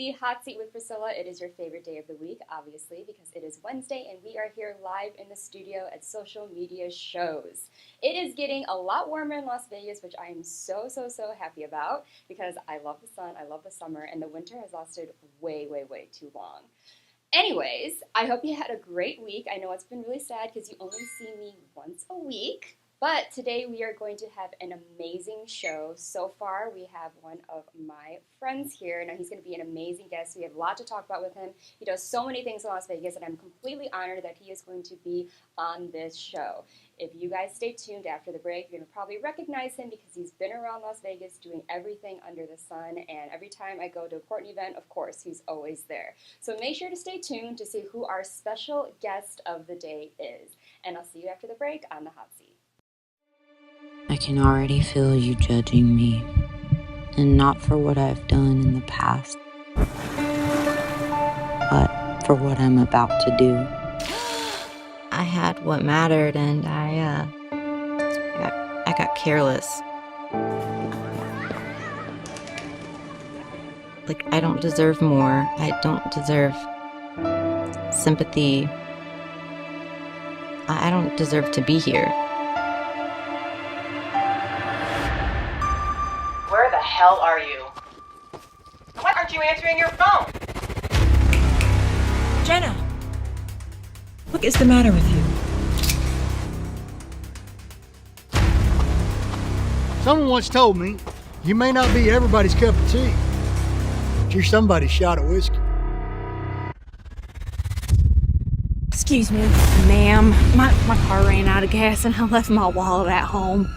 the Hot Seat with Priscilla. It is your favorite day of the week, obviously, because it is Wednesday and we are here live in the studio at Social Media Shows. It is getting a lot warmer in Las Vegas, which I am so happy about because I love the sun, I love the summer, and the winter has lasted way too long. Anyways, I hope you had a great week. I know it's been really sad because you only see me once a week. But today we are going to have an amazing show. So far, we have one of my friends here. Now, he's going to be an amazing guest. We have a lot to talk about with him. He does so many things in Las Vegas, and I'm completely honored that he is going to be on this show. If you guys stay tuned after the break, you're going to probably recognize him because he's been around Las Vegas doing everything under the sun. And every time I go to a important event, of course, he's always there. So make sure to stay tuned to see who our special guest of the day is. And I'll see you after the break on the Hot Seat. I can already feel you judging me, and not for what I've done in the past, but for what I'm about to do. I had what mattered, and I got careless. Like, I don't deserve more. I don't deserve sympathy. I don't deserve to be here. Where the hell are you? Why aren't you answering your phone? Jenna! What is the matter with you? Someone once told me, you may not be everybody's cup of tea, but you're somebody's shot of whiskey. Excuse me, ma'am. My car ran out of gas and I left my wallet at home.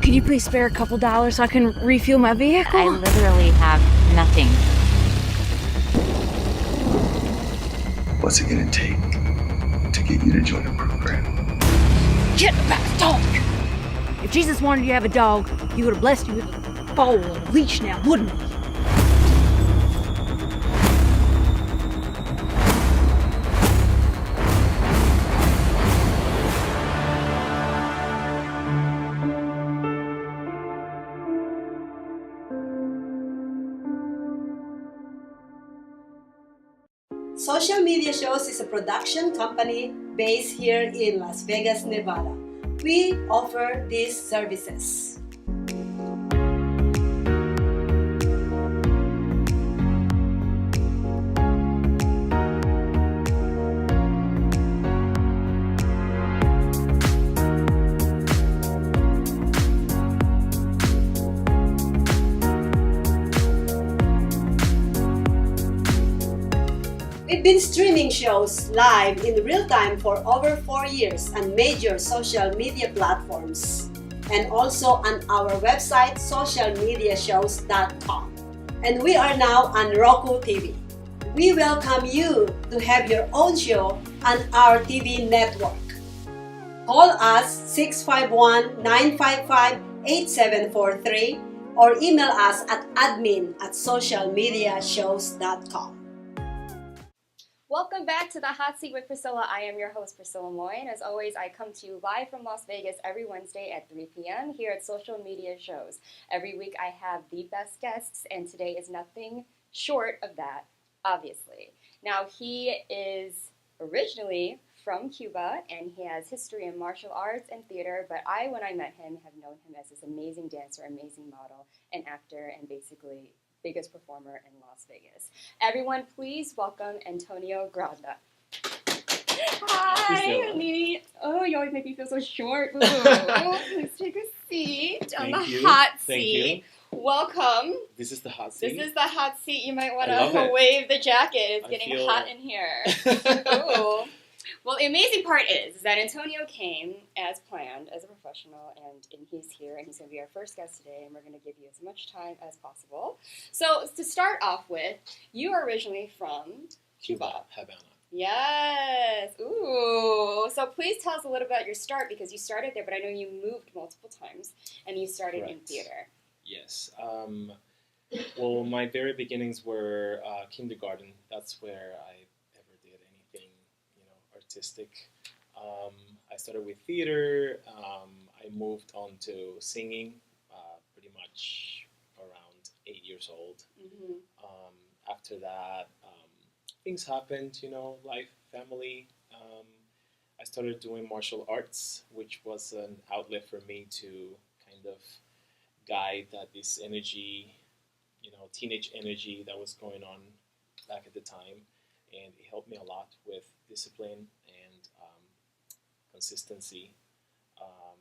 Could you please spare a couple dollars so I can refuel my vehicle? I literally have nothing. What's it gonna take to get you to join the program? Get back, dog! If Jesus wanted you to have a dog, he would have blessed you with a foal and a leash now, wouldn't he? Social Media Shows is a production company based here in Las Vegas, Nevada. We offer these services. We've been streaming shows live in real time for over 4 years on major social media platforms and also on our website socialmediashows.com. And we are now on Roku TV. We welcome you to have your own show on our TV network. Call us 651-955-8743 or email us at admin@socialmediashows.com. Welcome back to the Hot Seat with Priscilla. I am your host, Priscilla Moy. As always, I come to you live from Las Vegas every Wednesday at 3 p.m. here at Social Media Shows. Every week I have the best guests, and today is nothing short of that, obviously. Now, he is originally from Cuba, and he has history in martial arts and theater, but when I met him, have known him as this amazing dancer, amazing model, and actor, and basically biggest performer in Las Vegas. Everyone, please welcome Antonio Granda. Hi, honey. Oh, you always make me feel so short. Ooh. Please take a seat on the hot seat. Welcome. This is the hot seat. This is the hot seat. You might want to wave the jacket. It's getting hot in here. Ooh. Well, the amazing part is that Antonio came as planned as a professional, and he's here, and he's going to be our first guest today, and we're going to give you as much time as possible. So to start off with, you are originally from Cuba. Havana. Yes. Ooh. So please tell us a little about your start, because you started there, but I know you moved multiple times, and you started in theater. Yes. Well, my very beginnings were kindergarten. That's where I ever did anything, artistic. I started with theater. I moved on to singing pretty much around 8 years old. Mm-hmm. after that, things happened, life, family. I started doing martial arts, which was an outlet for me to kind of guide that this energy, teenage energy that was going on back at the time, and it helped me a lot with discipline and consistency. Um,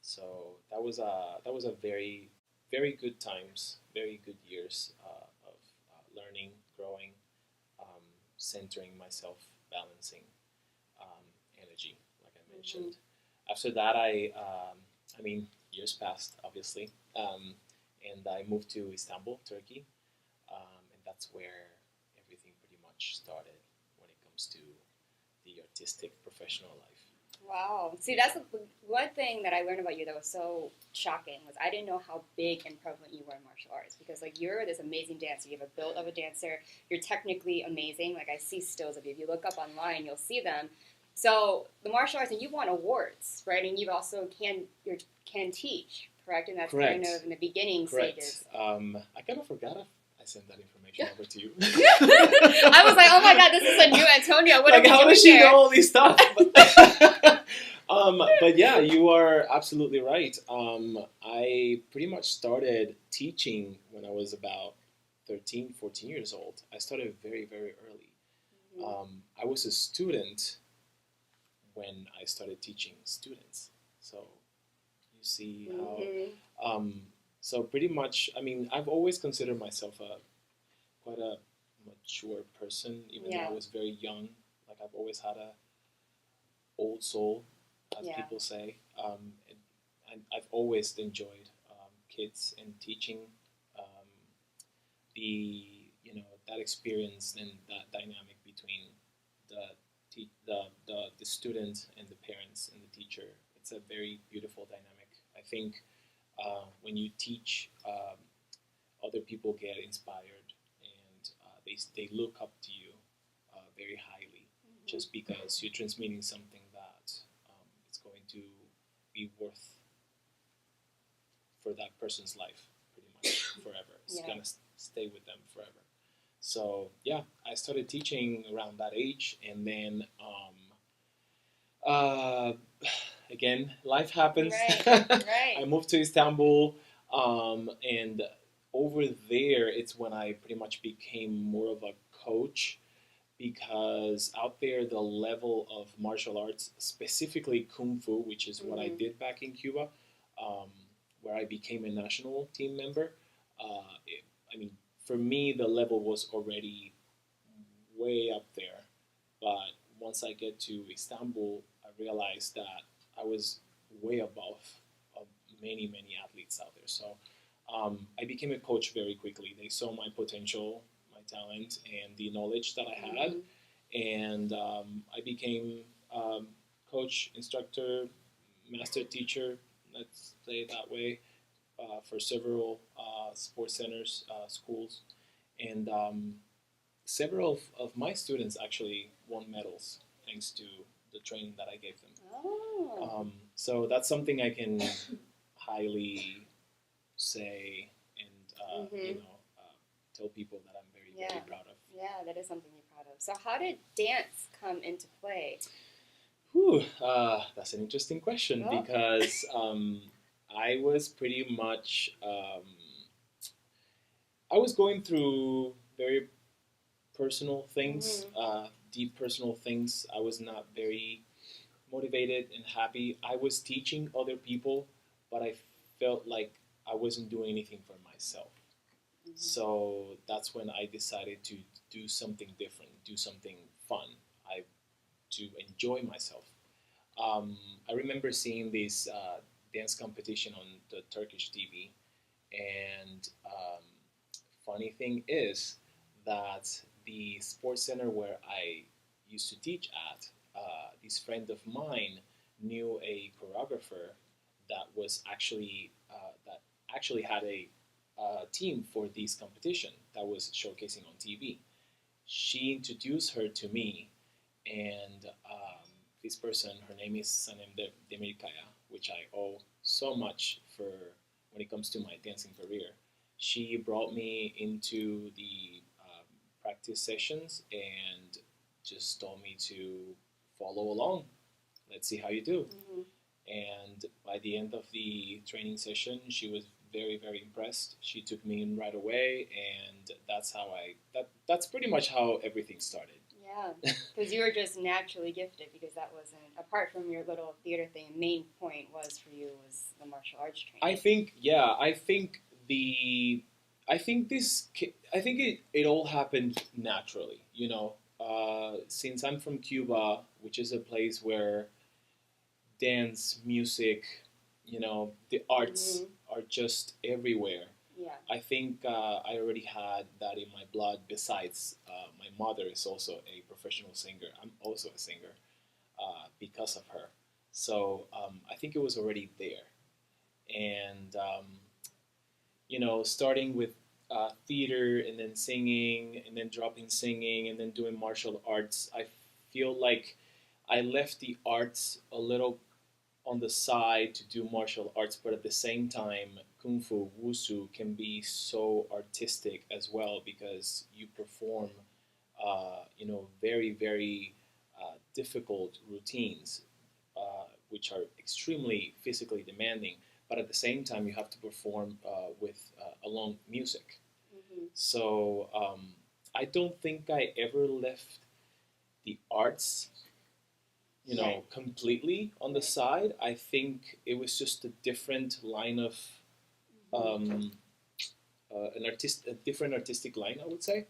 so that was a very very good times, very good years of learning, growing, centering myself, balancing energy, like I mentioned. After that, I mean, years passed, obviously, and I moved to Istanbul, Turkey, and that's where everything pretty much started when it comes to the artistic professional life. Wow. See, that's one thing that I learned about you that was so shocking was I didn't know how big and prevalent you were in martial arts because, like, you're this amazing dancer. You have a build of a dancer. You're technically amazing. Like, I see stills of you. If you look up online, you'll see them. So the martial arts, and you've won awards, right? And you've also can teach, correct? And that's Correct. kind of in the beginning Correct. stages. I kind of forgot if I sent that information over to you. I was like, oh my god, this is a new Antonio. What Like, are we how doing does she here? know all these stuff? But yeah, you are absolutely right. I pretty much started teaching when I was about 13, 14 years old. I started very, very early. I was a student when I started teaching students. So you see how. So pretty much, I mean, I've always considered myself quite a mature person, even though I was very young. Like, I've always had a old soul, as people say. And I've always enjoyed kids and teaching, um, that experience and that dynamic between the student and the parents and the teacher. It's a very beautiful dynamic. I think when you teach, other people get inspired, and they look up to you very highly, just because you're transmitting something that is going to be worth for that person's life pretty much forever. It's gonna stay with them forever. So yeah, I started teaching around that age, and then again, life happens. Right. I moved to Istanbul, and over there, it's when I pretty much became more of a coach, because out there, the level of martial arts, specifically Kung Fu, which is what I did back in Cuba, um, where I became a national team member. I mean, for me, the level was already way up there. But once I get to Istanbul, I realized that I was way above many, many athletes out there. So I became a coach very quickly. They saw my potential, my talent, and the knowledge that I had. And I became coach, instructor, master teacher, let's say it that way, for several sports centers, schools. And several of my students actually won medals thanks to the training that I gave them. So that's something I can highly say and tell people that I'm very, very proud of. Yeah, that is something you're proud of. So how did dance come into play? That's an interesting question because I was pretty much I was going through very personal things, deep personal things. I was not very motivated and happy. I was teaching other people, but I felt like I wasn't doing anything for myself. So that's when I decided to do something different, do something fun, to enjoy myself. I remember seeing this dance competition on the Turkish TV, and funny thing is that the sports center where I used to teach at, this friend of mine knew a choreographer that was actually had a team for this competition that was showcasing on TV. She introduced her to me, and this person, her name is Sanem Demirkaya, which I owe so much for when it comes to my dancing career. She brought me into the practice sessions and just told me to follow along. Let's see how you do. Mm-hmm. And by the end of the training session, she was very, very impressed. She took me in right away, and that's pretty much how everything started. Yeah, because you were just naturally gifted, because that wasn't, apart from your little theater thing, the main point was for you was the martial arts training. I think it all happened naturally, you know. Since I'm from Cuba, which is a place where dance, music, you know, the arts are just everywhere. Yeah. I think I already had that in my blood. Besides, my mother is also a professional singer. I'm also a singer because of her. So I think it was already there. And, you know, starting with theater and then singing and then dropping singing and then doing martial arts, I feel like I left the arts a little on the side to do martial arts, but at the same time, kung fu, wushu can be so artistic as well because you perform, you know, very, very difficult routines, which are extremely physically demanding. But at the same time, you have to perform with along music. Mm-hmm. So I don't think I ever left the arts, you know, completely on the side. I think it was just a different line of a different artistic line, I would say.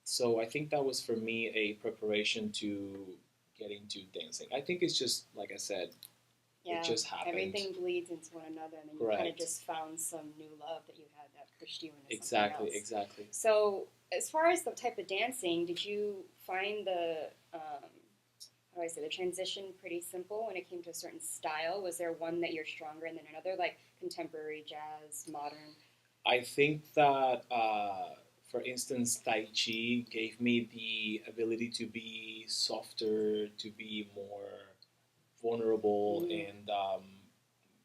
So I think that was for me a preparation to get into dancing. I think it's just like I said, Yeah, it just happened. everything bleeds into one another, and then you kind of just found some new love that you had that pushed you into something else. Exactly. So, as far as the type of dancing, did you find the how do I say, the transition pretty simple when it came to a certain style? Was there one that you're stronger in than another, like contemporary, jazz, modern? I think that, for instance, Tai Chi gave me the ability to be softer, to be more vulnerable, and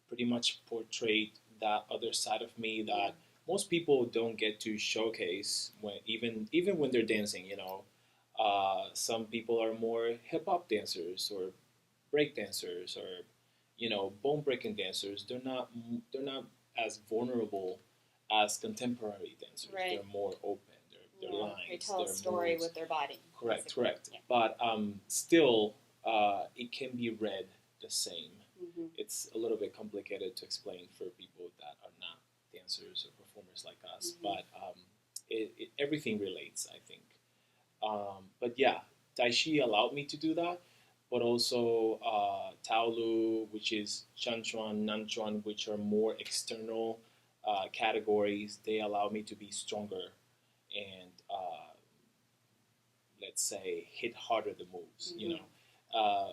pretty much portrayed that other side of me that most people don't get to showcase when even when they're dancing. You know, some people are more hip hop dancers or break dancers or, you know, bone breaking dancers. They're not as vulnerable as contemporary dancers. Right. They're more open. Their lines. They tell a their story moves. with their body. Correct. Basically. Correct. Yeah. But still, it can be read the same. Mm-hmm. It's a little bit complicated to explain for people that are not dancers or performers like us. But everything relates, I think. But yeah, Tai Chi allowed me to do that. But also Tao Lu, which is Chan Chuan, Nan Chuan, which are more external categories, they allow me to be stronger and, let's say, hit harder the moves. You know,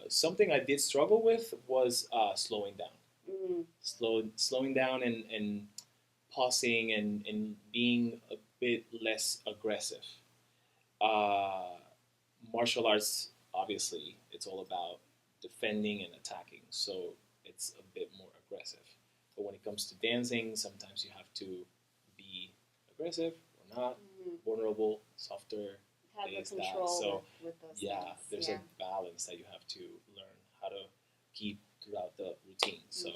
something I did struggle with was slowing down, slowing down and pausing and being a bit less aggressive. Martial arts, obviously, it's all about defending and attacking, so it's a bit more aggressive. But when it comes to dancing, sometimes you have to be aggressive or not, vulnerable, softer. Have the control So with those yeah, things. there's a balance that you have to learn how to keep throughout the routine. So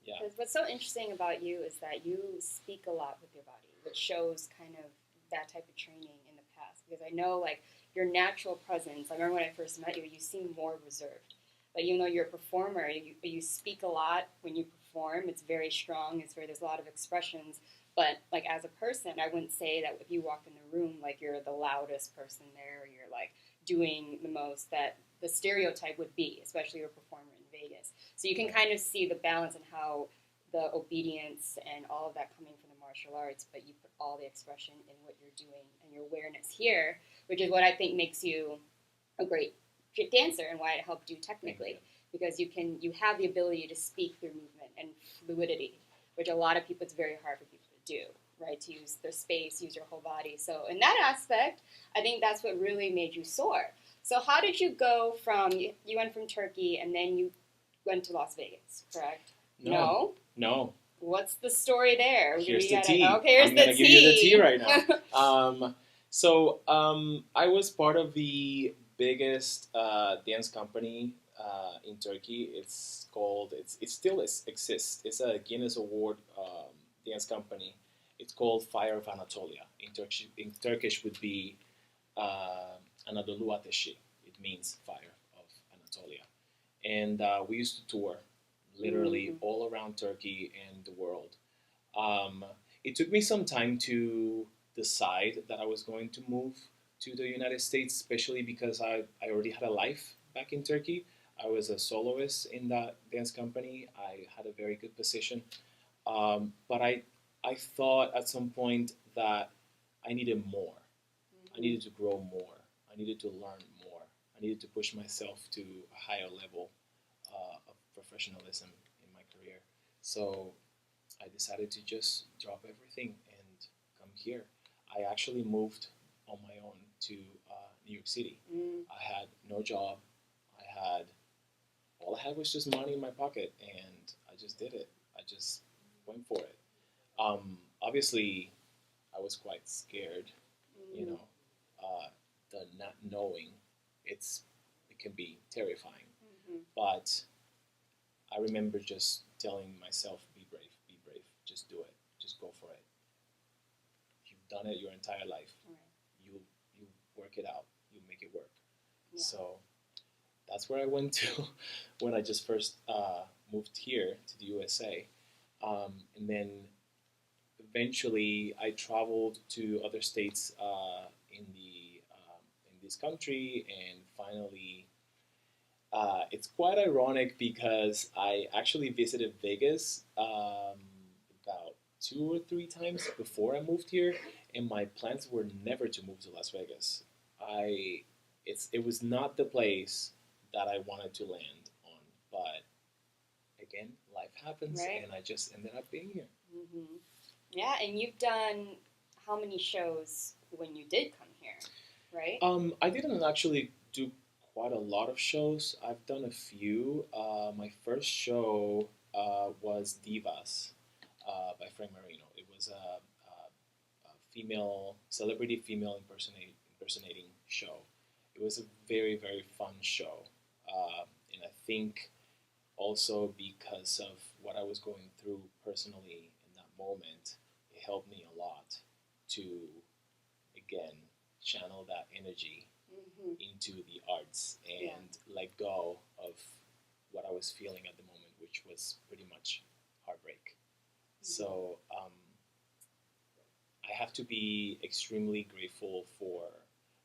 yeah. Because what's so interesting about you is that you speak a lot with your body, which shows kind of that type of training in the past. Because I know, like, your natural presence, I remember when I first met you, you seemed more reserved. But even though you're a performer, you speak a lot when you perform. It's very strong. There's a lot of expressions. But, like, as a person, I wouldn't say that if you walked in the room, like, you're the loudest person there, or you're, like, doing the most that the stereotype would be, especially a performer in Vegas. So you can kind of see the balance and how the obedience and all of that coming from the martial arts, but you put all the expression in what you're doing and your awareness here, which is what I think makes you a great dancer and why it helped you technically, because you have the ability to speak through movement and fluidity, which a lot of people, it's very hard for people to do, right? To use their space, use your whole body. So in that aspect, I think that's what really made you soar. So how did you go from, you went from Turkey and then you went to Las Vegas, correct? No. What's the story there? Here's the tea. Okay, here's I'm the gonna tea. give you the tea right now. I was part of the biggest dance company in Turkey. It's called. It still exists. It's a Guinness Award dance company. It's called Fire of Anatolia. In Turkish would be Anadolu Ateşi. It means Fire of Anatolia. And we used to tour literally all around Turkey and the world. It took me some time to decide that I was going to move to the United States, especially because I already had a life back in Turkey. I was a soloist in that dance company. I had a very good position. But I thought at some point that I needed more. I needed to grow more. I needed to learn more. I needed to push myself to a higher level of professionalism in my career. So I decided to just drop everything and come here. I actually moved on my own to New York City. I had no job. All I had was just money in my pocket, and I just did it. I just went for it. Obviously, I was quite scared. You know, the not knowing, it can be terrifying. But I remember just telling myself, be brave, just do it, just go for it. You've done it your entire life. You work it out, you make it work. Yeah. So that's where I went to when I just first moved here to the USA. And then eventually I traveled to other states in this country, and finally it's quite ironic because I actually visited Vegas about 2 or 3 times before I moved here, and my plans were never to move to Las Vegas. It was not the place that I wanted to land on, but again, life happens, Right. and I just ended up being here. Yeah, and you've done how many shows when you did come here, right? I didn't actually do quite a lot of shows. I've done a few. My first show was Divas by Frank Marino. It was a female celebrity female impersonating show. It was a very, very fun show, and I think also because of what I was going through personally in that moment, it helped me a lot to again channel that energy into the arts and let go of what I was feeling at the moment, which was pretty much heartbreak. So I have to be extremely grateful for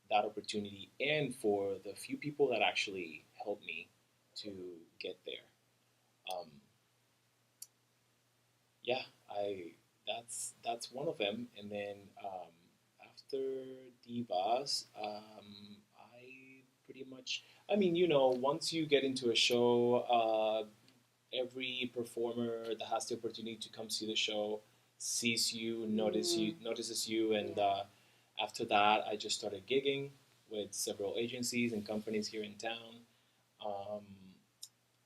that opportunity and for the few people that actually helped me to get there. Yeah, that's one of them. And then after Divas, I pretty much, I mean, once you get into a show, every performer that has the opportunity to come see the show sees you, notices you, and after that, I just started gigging with several agencies and companies here in town.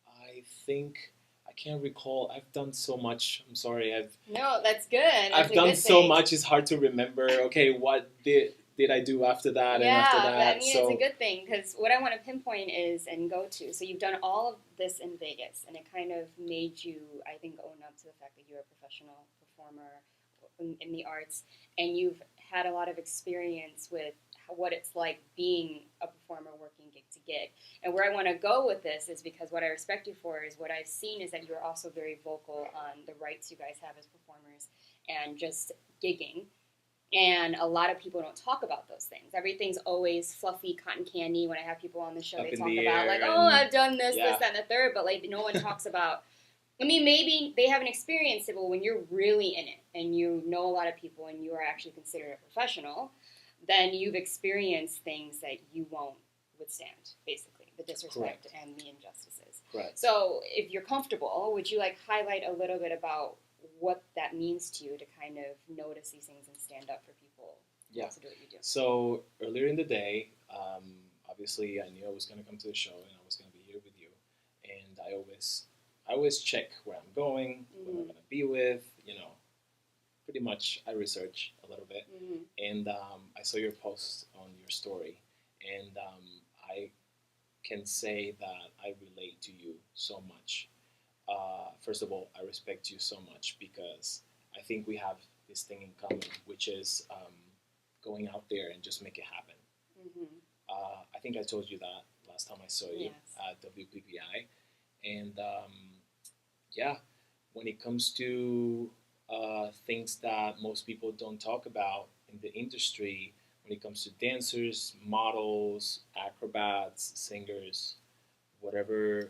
I think I can't recall. I've done so much. I'm sorry. No, that's good. I've done so much. It's hard to remember. Okay, what did I do after that and after that? I mean, it's a good thing because what I want to pinpoint is and go to. So you've done all of this in Vegas, and it kind of made you, I think, own up to the fact that you're a professional performer in the arts, and you've had a lot of experience with what it's like being a performer working gig to gig. And where I want to go with this is because what I respect you for is what I've seen is that you're also very vocal on the rights you guys have as performers and just gigging. And a lot of people don't talk about those things. Everything's always fluffy cotton candy. When I have people on the show, they talk about like, oh, I've done this, this, that, and the third. But like, no one talks about. I mean, maybe they haven't experienced it, but when you're really in it and you know a lot of people and you are actually considered a professional, then you've experienced things that you won't withstand, basically, the disrespect and the injustices. Right. So if you're comfortable, would you like highlight a little bit about what that means to you to kind of notice these things and stand up for people to do what you do? So earlier in the day, obviously I knew I was going to come to the show and I was going to be here with you. And I always check where I'm going, who I'm going to be with, pretty much I research a little bit, and I saw your post on your story, and I can say that I relate to you so much. First of all, I respect you so much because I think we have this thing in common, which is going out there and just make it happen. I think I told you that last time I saw you at WPPI, and yeah, when it comes to things that most people don't talk about in the industry, when it comes to dancers, models, acrobats, singers, whatever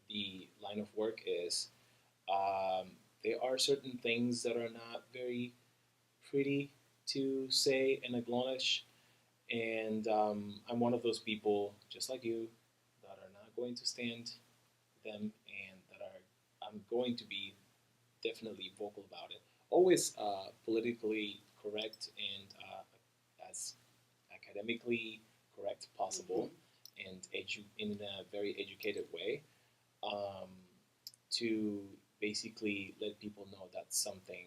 the line of work is, um, there are certain things that are not very pretty to say and acknowledge. And I'm one of those people, just like you, that are not going to stand them and that are I'm going to be definitely vocal about it. Always politically correct and as academically correct possible, and in a very educated way, um, to basically let people know that something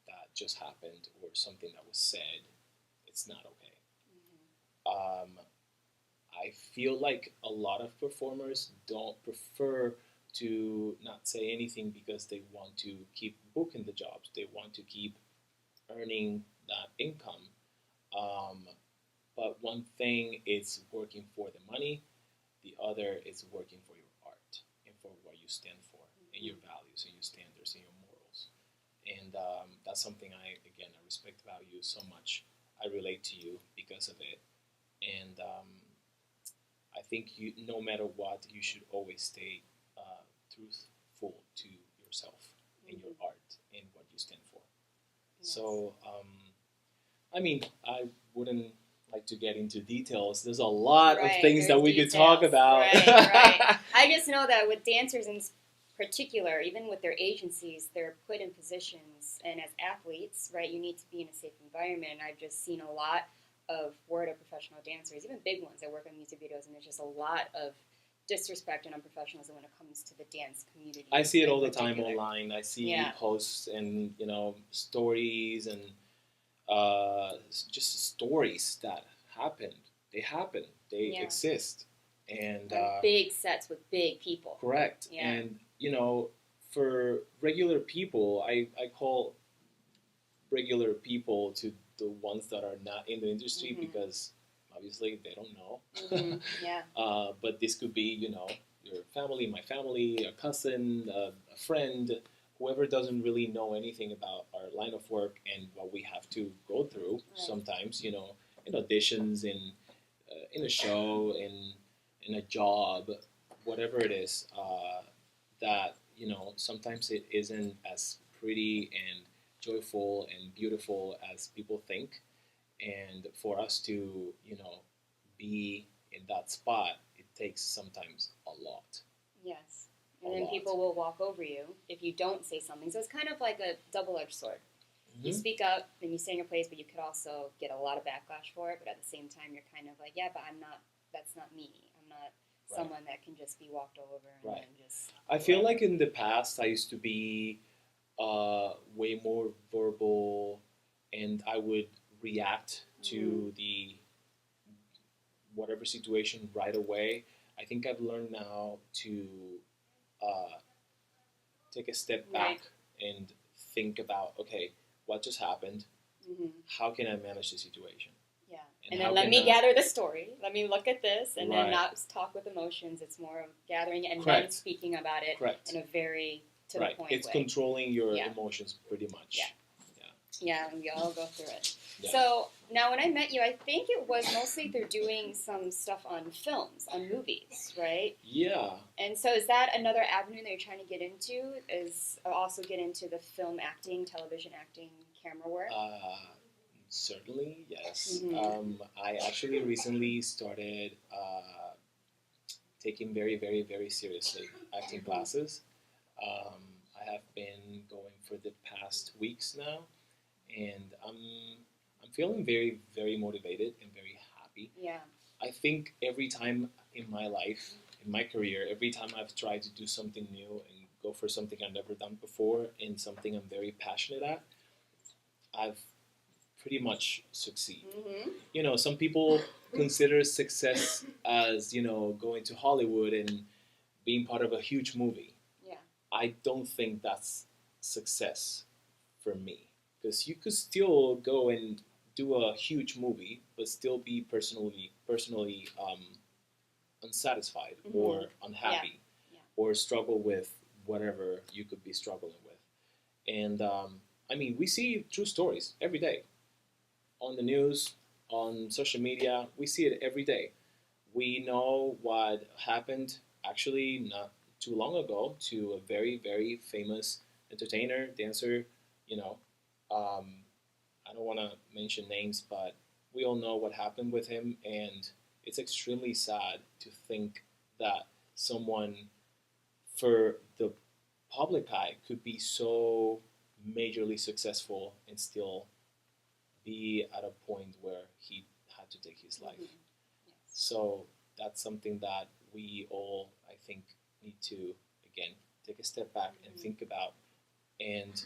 that just happened or something that was said, it's not okay. Um, I feel like a lot of performers don't prefer to not say anything because they want to keep booking the jobs. They want to keep earning that income. Um, but one thing is working for the money, the other is working for your art and for what you stand for and your values and your standards and your morals. And that's something I respect, value so much. I relate to you because of it. And I think no matter what, you should always stay truthful to yourself and your art and what you stand for. Yes. So, I mean, I wouldn't like to get into details. There's a lot of things that we could talk about. Right. I just know that with dancers in particular, even with their agencies, they're put in positions, and as athletes, right, you need to be in a safe environment. And I've just seen a lot of word of professional dancers, even big ones that work on music videos, and there's just a lot of disrespect and unprofessionalism when it comes to the dance community. I see it all the time online. I see posts and stories and just stories that happened. They happen. They exist, and big sets with big people. Correct. Yeah. And for regular people, I call regular people to the ones that are not in the industry because obviously they don't know. Yeah. But this could be, your family, my family, a cousin, a friend, whoever doesn't really know anything about our line of work and what we have to go through sometimes, in auditions, in a show, in a job, whatever it is, that, sometimes it isn't as pretty and joyful and beautiful as people think. And for us to, be in that spot, it takes sometimes a lot. Yes. And then people will walk over you if you don't say something. So it's kind of like a double-edged sword. You speak up and you stay in your place, but you could also get a lot of backlash for it. But at the same time, you're kind of like, yeah, but that's not me. I'm not someone that can just be walked over and then just... I feel like in the past, I used to be way more verbal, and I would react to the whatever situation right away. I think I've learned now to take a step back and think about, okay, what just happened? How can I manage the situation? Yeah, and then let me gather the story. Let me look at this, and then not talk with emotions. It's more of gathering it and then speaking about it in a very to the point way. It's controlling your emotions pretty much. Yeah, and we all go through it. Yeah. So now when I met you, I think it was mostly they're doing some stuff on films, on movies, right? Yeah. And so is that another avenue that you're trying to get into? Is also get into the film acting, television acting, camera work? Certainly, yes. I actually recently started taking very, very, very seriously acting classes. I have been going for the past weeks now. And I'm feeling very, very motivated and very happy. Yeah. I think every time in my life, in my career, every time I've tried to do something new and go for something I've never done before and something I'm very passionate at, I've pretty much succeed. Mm-hmm. You know, some people consider success as, you know, going to Hollywood and being part of a huge movie. Yeah. I don't think that's success for me, because you could still go and do a huge movie but still be personally unsatisfied or unhappy or struggle with whatever you could be struggling with. And I mean, we see true stories every day on the news, on social media. We see it every day. We know what happened actually not too long ago to a very, very famous entertainer, dancer. You know, um, I don't want to mention names, but we all know what happened with him, and it's extremely sad to think that someone for the public eye could be so majorly successful and still be at a point where he had to take his life. Yes. So that's something that we all, I think, need to, again, take a step back and think about, and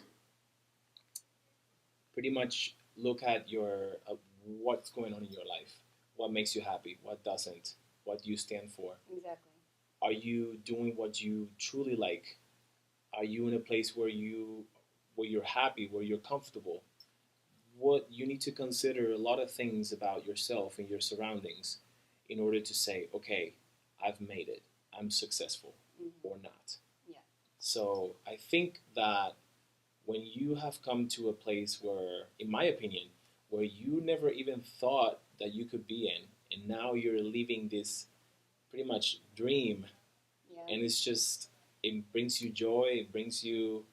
pretty much look at your what's going on in your life, what makes you happy, what doesn't, what you stand for. Exactly. Are you doing what you truly like? Are you in a place where you're happy, where you're comfortable? What you need to consider a lot of things about yourself and your surroundings in order to say, okay, I've made it, I'm successful, or not. Yeah. So I think that when you have come to a place where, in my opinion, where you never even thought that you could be in, and now you're living this pretty much dream, and it's just, it brings you joy, it brings you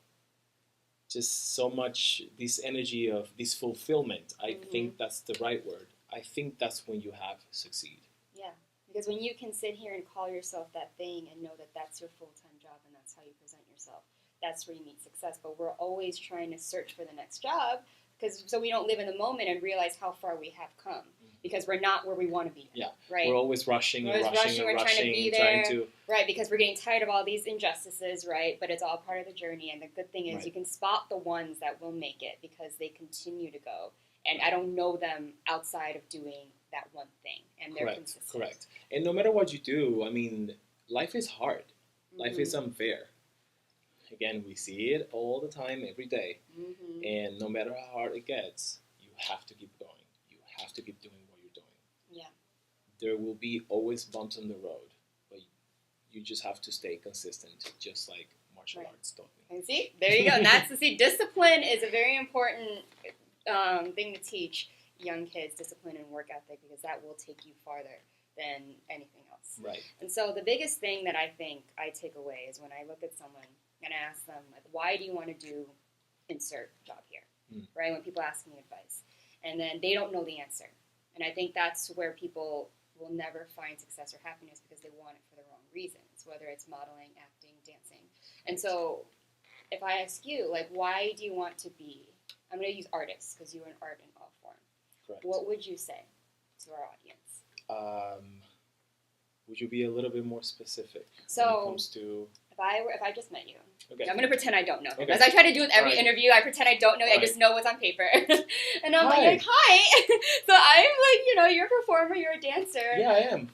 just so much, this energy of this fulfillment. I think that's the right word. I think that's when you have succeed. Yeah, because when you can sit here and call yourself that thing and know that that's your full-time job and that's how you present yourself, that's where you meet success. But we're always trying to search for the next job, because so we don't live in the moment and realize how far we have come, because we're not where we want to be. Yeah, right. We're always rushing and rushing and we're rushing, trying to be there, trying to, right? Because we're getting tired of all these injustices, right? But it's all part of the journey, and the good thing is you can spot the ones that will make it because they continue to go. And I don't know them outside of doing that one thing, and they're consistent. Correct. And no matter what you do, I mean, life is hard. Life is unfair. Again, we see it all the time, every day. And no matter how hard it gets, you have to keep going. You have to keep doing what you're doing. Yeah. There will be always bumps on the road, but you just have to stay consistent, just like martial arts taught me. And see, there you go. And that's discipline is a very important thing to teach young kids, discipline and work ethic, because that will take you farther than anything else. Right. And so the biggest thing that I think I take away is when I look at someone and ask them, like, why do you want to do insert job here? Right? When people ask me advice. And then they don't know the answer. And I think that's where people will never find success or happiness, because they want it for the wrong reasons, whether it's modeling, acting, dancing. And so if I ask you, like, why do you want to be, I'm going to use artists because you are an art in all form. Correct. What would you say to our audience? Would you be a little bit more specific so, when it comes to... If I just met you, okay. I'm going to pretend I don't know. Okay. As I try to do with every interview, I pretend I don't know. I just know what's on paper. And I'm like, hi. So I'm like, you're a performer, you're a dancer. Yeah, I am.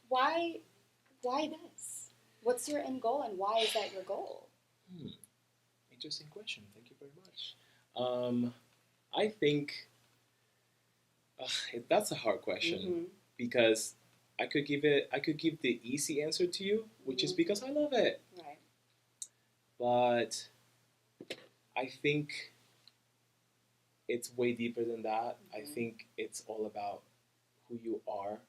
Why this? What's your end goal, and why is that your goal? Interesting question. Thank you very much. I think that's a hard question, because I could give the easy answer to you, which is because I love it. Right. But I think it's way deeper than that. I think it's all about who you are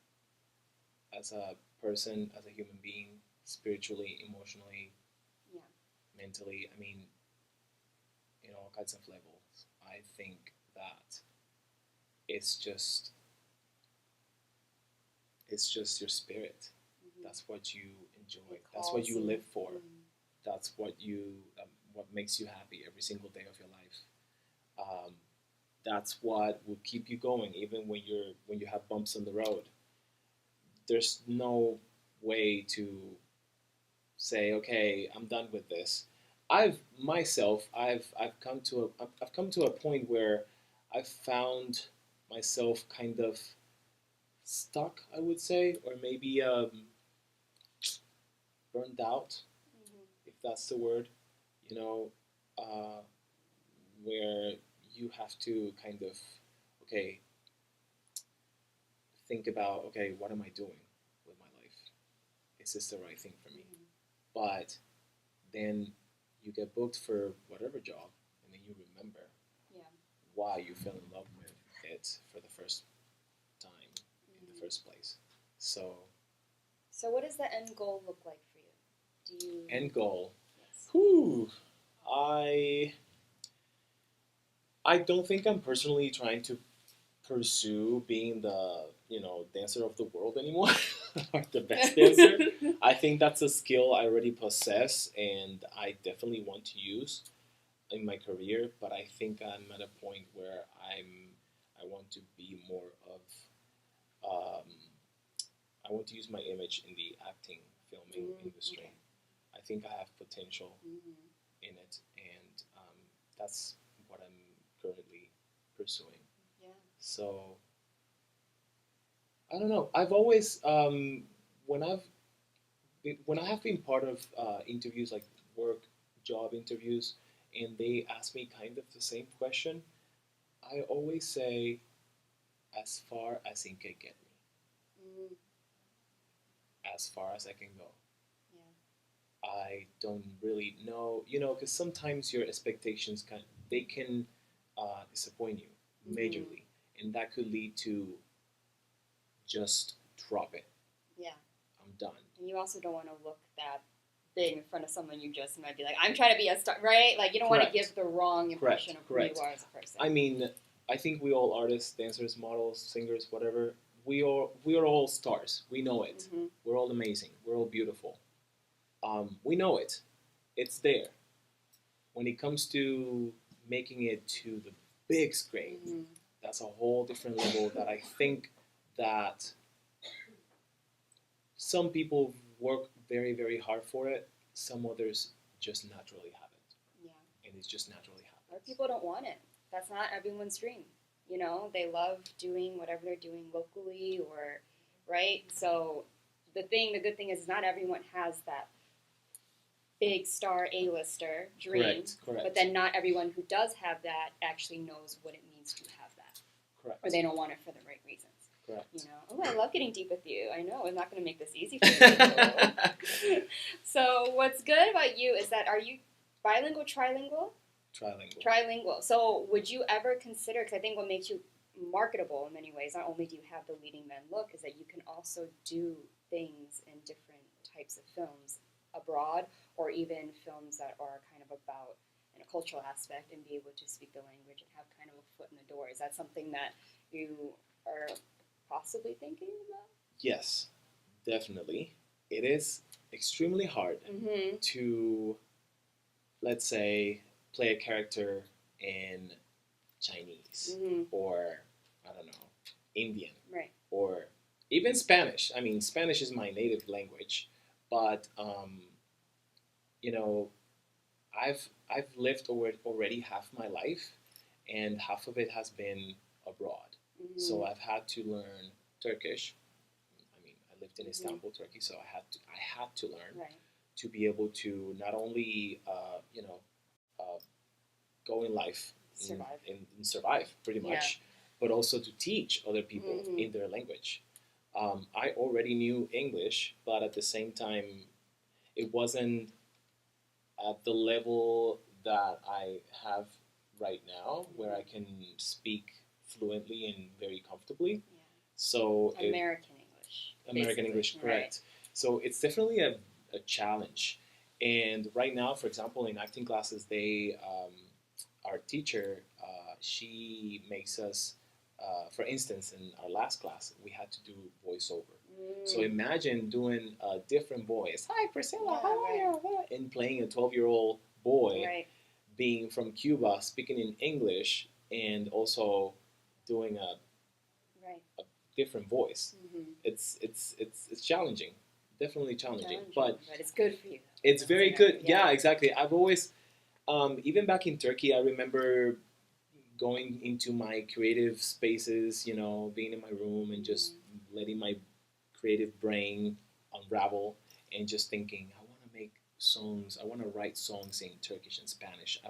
as a person, as a human being, spiritually, emotionally, mentally. I mean, in all kinds of levels. I think that it's just your spirit. That's what you enjoy. That's what you live for. That's what what makes you happy every single day of your life. That's what will keep you going, even when you have bumps on the road. There's no way to say, okay, I'm done with this. I've come to a point where I found myself kind of stuck, I would say, or maybe burned out, if that's the word. You know, uh, where you have to kind of, okay, think about, okay, what am I doing with my life? Is this the right thing for me? But then you get booked for whatever job, and then you remember why you fell in love with it for the first time in the first place. So what does the end goal look like for you? Do you end goal? Yes. Whew, I don't think I'm personally trying to pursue being the dancer of the world anymore or the best dancer. I think that's a skill I already possess and I definitely want to use in my career. But I think I'm at a point where I want to be more of um, I want to use my image in the acting filming industry. Okay. I think I have potential in it, and that's what I'm currently pursuing. Yeah. So I don't know. I've always when I have been part of interviews like work job interviews, and they ask me kind of the same question, I always say, as far as it can get me, as far as I can go. Yeah. I don't really know, because sometimes your expectations can disappoint you majorly, and that could lead to just drop it. Yeah. I'm done. And you also don't want to look that big in front of someone you just might be like, I'm trying to be a star, right? Like you don't want to give the wrong impression of who you are as a person. I mean, I think we all artists, dancers, models, singers, whatever, we are all stars. We know it. We're all amazing. We're all beautiful. We know it. It's there. When it comes to making it to the big screen, that's a whole different level that I think that some people work very, very hard for it. Some others just naturally have it. Yeah. And it just naturally happens. Or people don't want it. That's not everyone's dream. You know, they love doing whatever they're doing locally or, right? So the good thing is not everyone has that big star A-lister dream. Correct. But then not everyone who does have that actually knows what it means to have that. Correct. Or they don't want it for the right reasons. Correct. You know, I love getting deep with you. I know I'm not going to make this easy for you. So what's good about you is that are you bilingual, trilingual? Trilingual. So would you ever consider, because I think what makes you marketable in many ways, not only do you have the leading men look, is that you can also do things in different types of films abroad, or even films that are kind of about in a cultural aspect and be able to speak the language and have kind of a foot in the door. Is that something that you are possibly thinking about? Yes, definitely. It is extremely hard to, let's say, play a character in Chinese or, I don't know, Indian. Right. Or even Spanish. I mean, Spanish is my native language, but, I've lived already half my life, and half of it has been abroad. So I've had to learn Turkish. I mean, I lived in Istanbul, Turkey, so I had to learn to be able to not only go in life and survive pretty much, but also to teach other people in their language. I already knew English, but at the same time, it wasn't at the level that I have right now, where I can speak fluently and very comfortably. Yeah. So American English, correct. Right. So it's definitely a challenge. And right now, for example, in acting classes, our teacher, she makes us, for instance, in our last class, we had to do voiceover. So imagine doing a different voice. Hi, Priscilla, how are you? And playing a 12-year-old boy, being from Cuba, speaking in English, and also doing a different voice. It's challenging, definitely challenging, but it's good for you. It's very good. Yeah, exactly. I've always, even back in Turkey, I remember going into my creative spaces, you know, being in my room and just letting my creative brain unravel and just thinking, I want to make songs, I want to write songs in Turkish and Spanish. I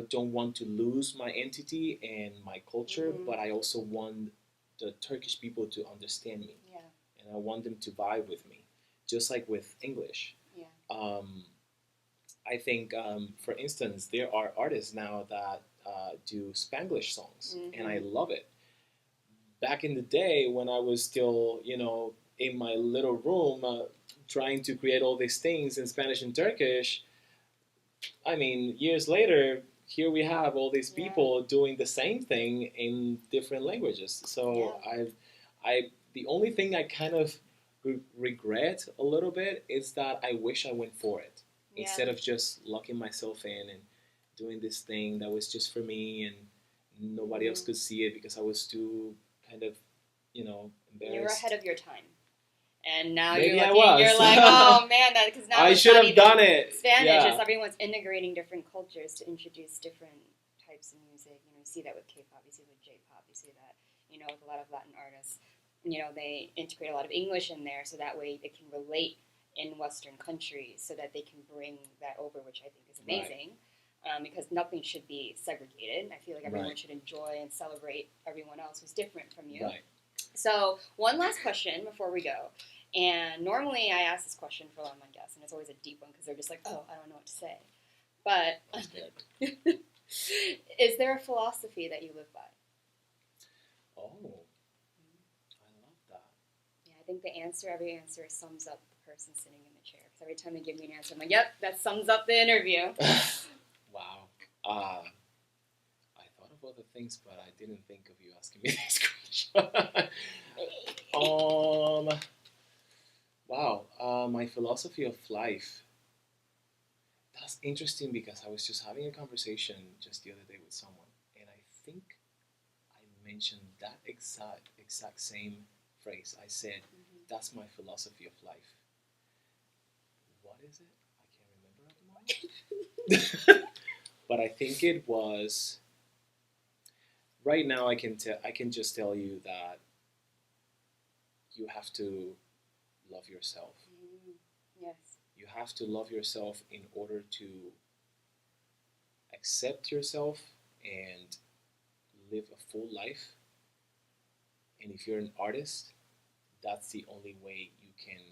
don't want to lose my entity and my culture, but I also want the Turkish people to understand me. Yeah. And I want them to vibe with me, just like with English. Yeah. I think, for instance, there are artists now that do Spanglish songs, and I love it. Back in the day when I was still, you know, in my little room trying to create all these things in Spanish and Turkish, I mean, years later, here we have all these people doing the same thing in different languages. So the only thing I kind of regret a little bit is that I wish I went for it instead of just locking myself in and doing this thing that was just for me and nobody else could see it because I was too kind of, you know, embarrassed. You were ahead of your time. And now Maybe you're I looking, was. you're like, oh man, because now I it's should not have even done it. Spanish. Yeah. It's everyone's integrating different cultures to introduce different types of music. You know, you see that with K-pop, you see with J-pop, you see that, you know, with a lot of Latin artists. You know, they integrate a lot of English in there so that way they can relate in Western countries so that they can bring that over, which I think is amazing. Because nothing should be segregated. I feel like everyone should enjoy and celebrate everyone else who's different from you. Right. So one last question before we go. And normally I ask this question for a lot of my guests, and it's always a deep one because they're just like, oh, I don't know what to say. But is there a philosophy that you live by? Oh, I love that. Yeah, I think every answer sums up the person sitting in the chair. Because every time they give me an answer, I'm like, yep, that sums up the interview. Wow. I thought of other things, but I didn't think of you asking me this question. Wow. My philosophy of life. That's interesting because I was just having a conversation just the other day with someone, and I think I mentioned that exact same phrase. I said, that's my philosophy of life. What is it? I can't remember at the moment. But I think it was. Right now, I can just tell you that you have to love yourself. Yes. You have to love yourself in order to accept yourself and live a full life. And if you're an artist, that's the only way you can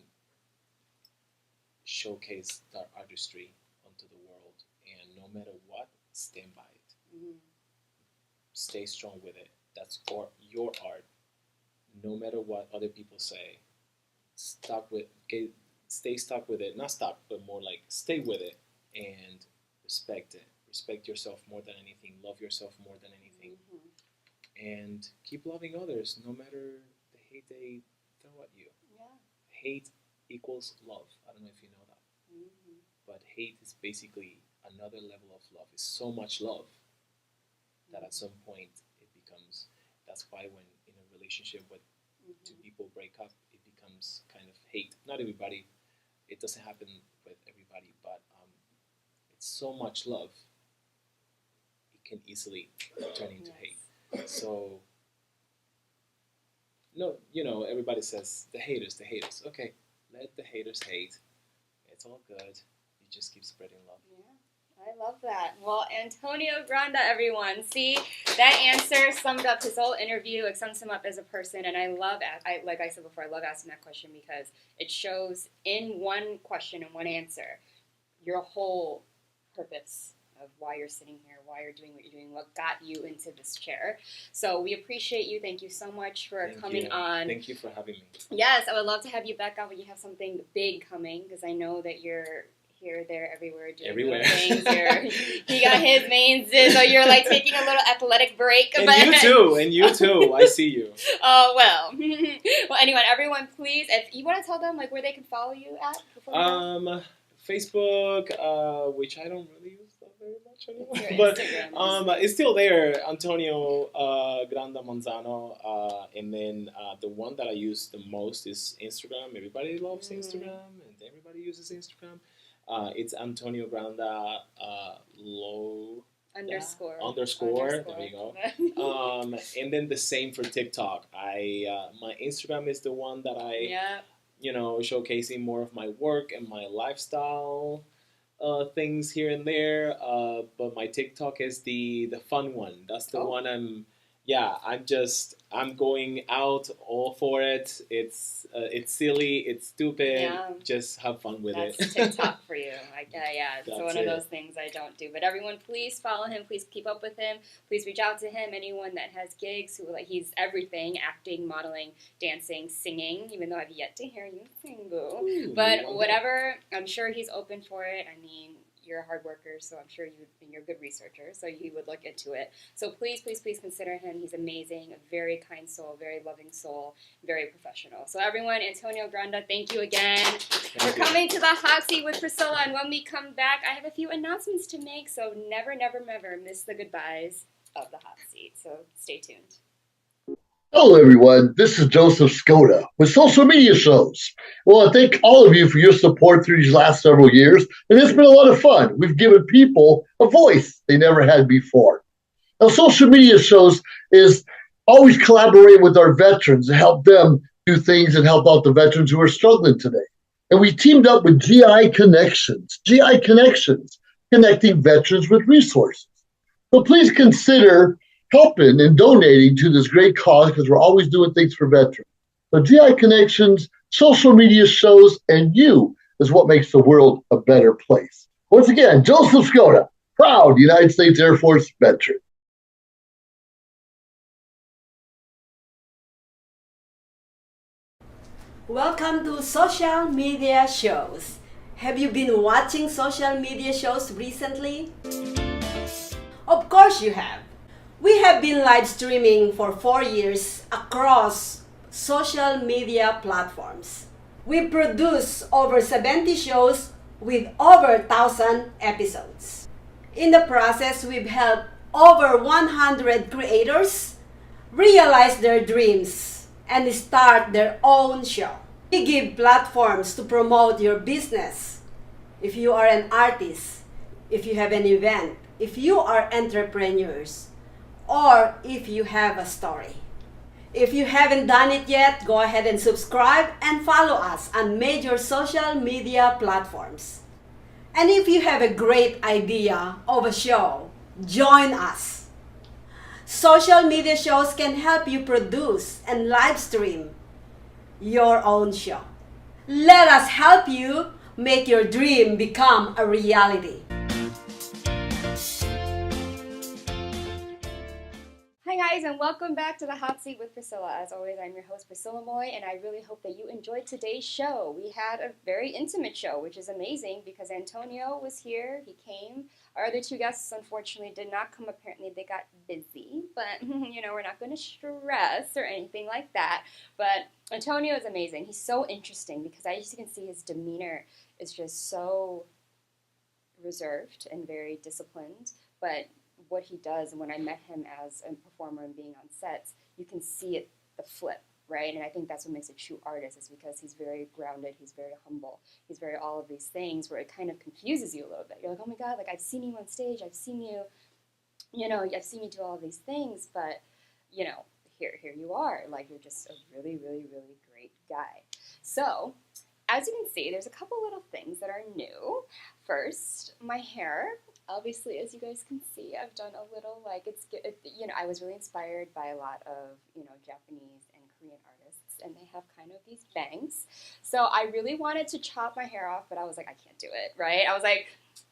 showcase that artistry onto the world. And no matter what, stand by it. Stay strong with it. That's your art. No matter what other people say, stay stuck with it. Not stuck, but more like stay with it and respect it. Respect yourself more than anything. Love yourself more than anything. And keep loving others no matter the hate they throw at you. Yeah. Hate equals love. I don't know if you know that. But hate is basically another level of love. It's so much love that at some point it becomes, that's why when in a relationship with two people break up, it becomes kind of hate. Not everybody, it doesn't happen with everybody, but it's so much love, it can easily turn into hate. So, no, you know, everybody says, the haters. Okay, let the haters hate. It's all good. You just keep spreading love. Yeah, I love that. Well, Antonio Granda, everyone. See, that answer summed up his whole interview. It sums him up as a person, and like I said before, I love asking that question because it shows in one question and one answer your whole purpose of why you're sitting here, why you're doing what you're doing, what got you into this chair. So we appreciate you. Thank you so much for coming on. Thank you for having me. Yes, I would love to have you back on when you have something big coming, because I know that you're here, there, everywhere, doing little things. He got his mains, so you're like taking a little athletic break. And you too. I see you. Oh, well. Well, anyway, everyone, please, if you want to tell them like where they can follow you at before Facebook, which I don't really use that very much anymore, but it's still there, Antonio Granda Manzano, and then the one that I use the most is Instagram. Everybody loves Instagram, and everybody uses Instagram. It's Antonio Granda Underscore. There you go. And then the same for TikTok. My Instagram is the one that I showcasing more of my work and my lifestyle things here and there. But my TikTok is the fun one. That's the one I'm going out all for it. It's silly, it's stupid. Yeah. Just have fun with it. That's TikTok for you. It's one of those things I don't do. But everyone, please follow him. Please keep up with him. Please reach out to him. Anyone that has gigs, he's everything: acting, modeling, dancing, singing. Even though I've yet to hear you sing, boo. But whatever, I'm sure he's open for it. I mean, you're a hard worker, so I'm sure you're a good researcher, so you would look into it. So please, please, please consider him. He's amazing, a very kind soul, very loving soul, very professional. So everyone, Antonio Granda, thank you again for coming to the Hot Seat with Priscilla. And when we come back, I have a few announcements to make, so never, never, never miss the goodbyes of the Hot Seat. So stay tuned. Hello, everyone. This is Joseph Skoda with Social Media Shows. Well, I thank all of you for your support through these last several years, and it's been a lot of fun. We've given people a voice they never had before. Now, Social Media Shows is always collaborating with our veterans to help them do things and help out the veterans who are struggling today. And we teamed up with GI Connections, connecting veterans with resources. So please consider helping and donating to this great cause, because we're always doing things for veterans. So GI Connections, Social Media Shows, and you is what makes the world a better place. Once again, Joseph Skoda, proud United States Air Force veteran. Welcome to Social Media Shows. Have you been watching social media shows recently? Of course you have. We have been live streaming for 4 years across social media platforms. We produce over 70 shows with over 1,000 episodes. In the process, we've helped over 100 creators realize their dreams and start their own show. We give platforms to promote your business. If you are an artist, if you have an event, if you are entrepreneurs, or if you have a story. If you haven't done it yet, go ahead and subscribe and follow us on major social media platforms. And if you have a great idea of a show, join us. Social media shows can help you produce and live stream your own show. Let us help you make your dream become a reality. Hi guys, and welcome back to the Hot Seat with Priscilla. As always, I'm your host, Priscilla Moy, and I really hope that you enjoyed today's show. We had a very intimate show, which is amazing because Antonio was here, he came. Our other two guests, unfortunately, did not come. Apparently, they got busy, but, we're not going to stress or anything like that. But Antonio is amazing. He's so interesting because as you can see, his demeanor is just so reserved and very disciplined, but what he does, and when I met him as a performer and being on sets, you can see it, the flip, right? And I think that's what makes a true artist, is because he's very grounded, he's very humble, he's very all of these things where it kind of confuses you a little bit. You're like, oh my God, like I've seen you on stage, I've seen you, I've seen you do all of these things, but, here you are, like you're just a really, really, really great guy. So, as you can see, there's a couple little things that are new. First, my hair. Obviously, as you guys can see, I've done a little, I was really inspired by a lot of, Japanese and Korean artists, and they have kind of these bangs. So I really wanted to chop my hair off, but I was like, I can't do it, right? I was like,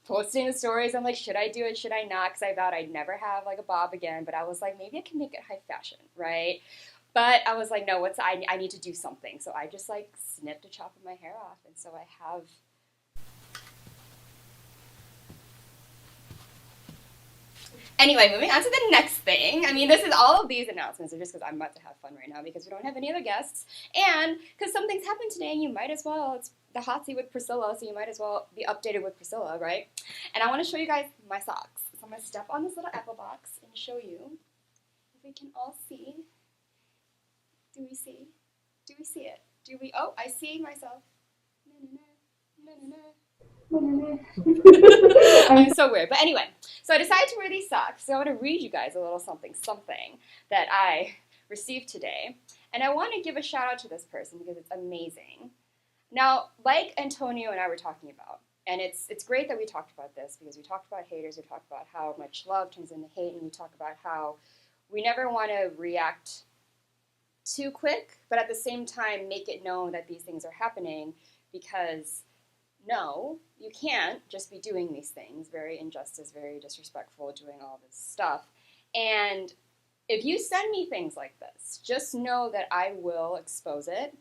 posting the stories, I'm like, should I do it, should I not? Because I vowed I'd never have, like, a bob again, but I was like, maybe I can make it high fashion, right? But I was like, no, I need to do something. So I just, snipped a chop of my hair off, and so I have... Anyway, moving on to the next thing. I mean, all of these announcements are just because I'm about to have fun right now because we don't have any other guests. And because something's happened today, and you might as well, it's the Hot Seat with Priscilla, so you might as well be updated with Priscilla, right? And I want to show you guys my socks. So I'm going to step on this little apple box and show you if we can all see. Do we see? Do we see it? Oh, I see myself. I'm so weird. But anyway, so I decided to wear these socks. So I want to read you guys a little something that I received today. And I want to give a shout out to this person because it's amazing. Now, like Antonio and I were talking about, and it's great that we talked about this because we talked about haters, we talked about how much love turns into hate, and we talk about how we never want to react too quick, but at the same time make it known that these things are happening because no, you can't just be doing these things, very injustice, very disrespectful, doing all this stuff. And if you send me things like this, just know that I will expose it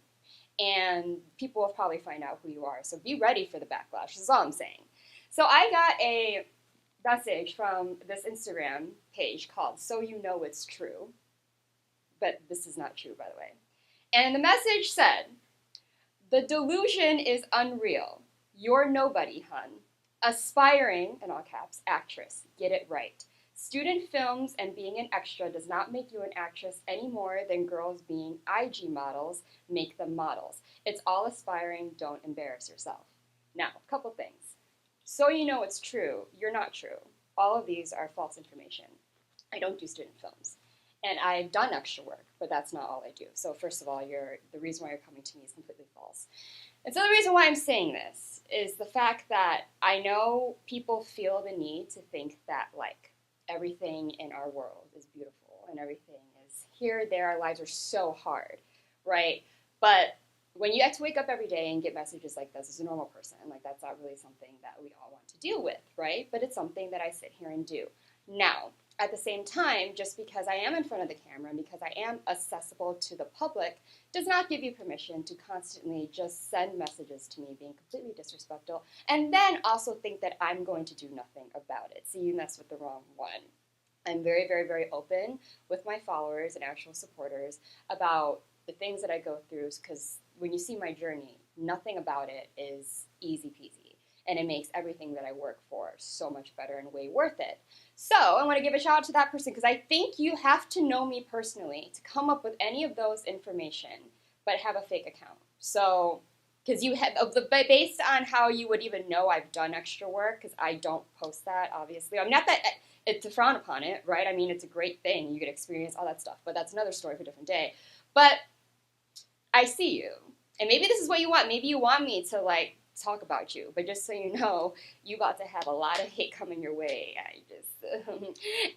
and people will probably find out who you are. So be ready for the backlash, is all I'm saying. So I got a message from this Instagram page called So You Know It's True. But this is not true, by the way. And the message said, "The delusion is unreal. You're nobody, hun. Aspiring, in all caps, actress. Get it right. Student films and being an extra does not make you an actress any more than girls being IG models make them models. It's all aspiring. Don't embarrass yourself." Now, a couple things. So you know it's true. You're not true. All of these are false information. I don't do student films. And I've done extra work, but that's not all I do. So first of all, the reason why you're coming to me is completely false. And so the reason why I'm saying this is the fact that I know people feel the need to think that, like, everything in our world is beautiful and everything is here, there, our lives are so hard, right? But when you have to wake up every day and get messages like this as a normal person, like, that's not really something that we all want to deal with, right? But it's something that I sit here and do. Now, at the same time, just because I am in front of the camera and because I am accessible to the public does not give you permission to constantly just send messages to me being completely disrespectful and then also think that I'm going to do nothing about it. So you mess with the wrong one. I'm very, very, very open with my followers and actual supporters about the things that I go through because when you see my journey, nothing about it is easy peasy. And it makes everything that I work for so much better and way worth it. So I want to give a shout out to that person because I think you have to know me personally to come up with any of those information, but have a fake account. So, because you have, based on how you would even know I've done extra work, because I don't post that, obviously. I'm not that, it's to frown upon it, right? I mean, it's a great thing. You get experience, all that stuff, but that's another story for a different day. But I see you. And maybe this is what you want. Maybe you want me to, like, talk about you, but just so you know, you about to have a lot of hate coming your way.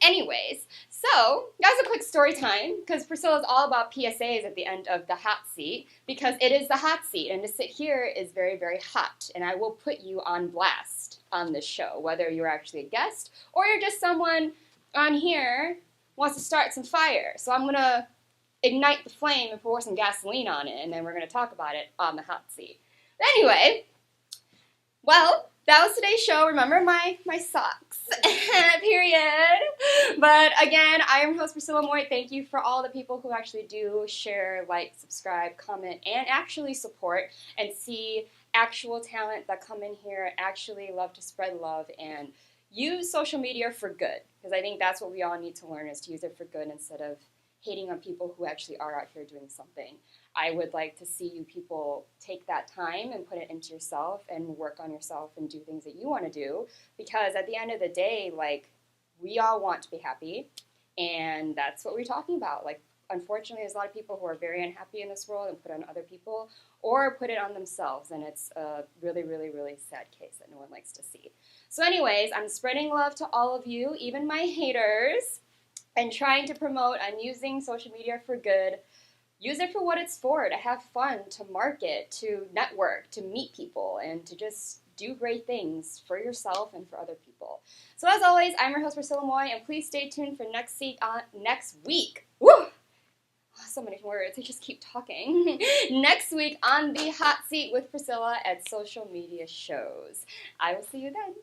Anyways, so that's a quick story time because Priscilla is all about PSAs at the end of the hot seat because it is the hot seat and to sit here is very, very hot and I will put you on blast on this show, whether you're actually a guest or you're just someone on here wants to start some fire. So I'm gonna ignite the flame and pour some gasoline on it and then we're gonna talk about it on the hot seat. Anyway, well, that was today's show. Remember my socks, period. But again, I am your host, Priscilla Moy. Thank you for all the people who actually do share, like, subscribe, comment, and actually support and see actual talent that come in here and actually love to spread love and use social media for good. Because I think that's what we all need to learn is to use it for good instead of hating on people who actually are out here doing something. I would like to see you people take that time and put it into yourself and work on yourself and do things that you want to do because at the end of the day, like, we all want to be happy and that's what we're talking about. Like, unfortunately, there's a lot of people who are very unhappy in this world and put it on other people or put it on themselves and it's a really, really, really sad case that no one likes to see. So anyways, I'm spreading love to all of you, even my haters, and trying to promote on using social media for good. Use it for what it's for, to have fun, to market, to network, to meet people, and to just do great things for yourself and for other people. So as always, I'm your host, Priscilla Moy, and please stay tuned for next week. Woo! So many words, I just keep talking. Next week on the hot seat with Priscilla at Social Media Shows. I will see you then.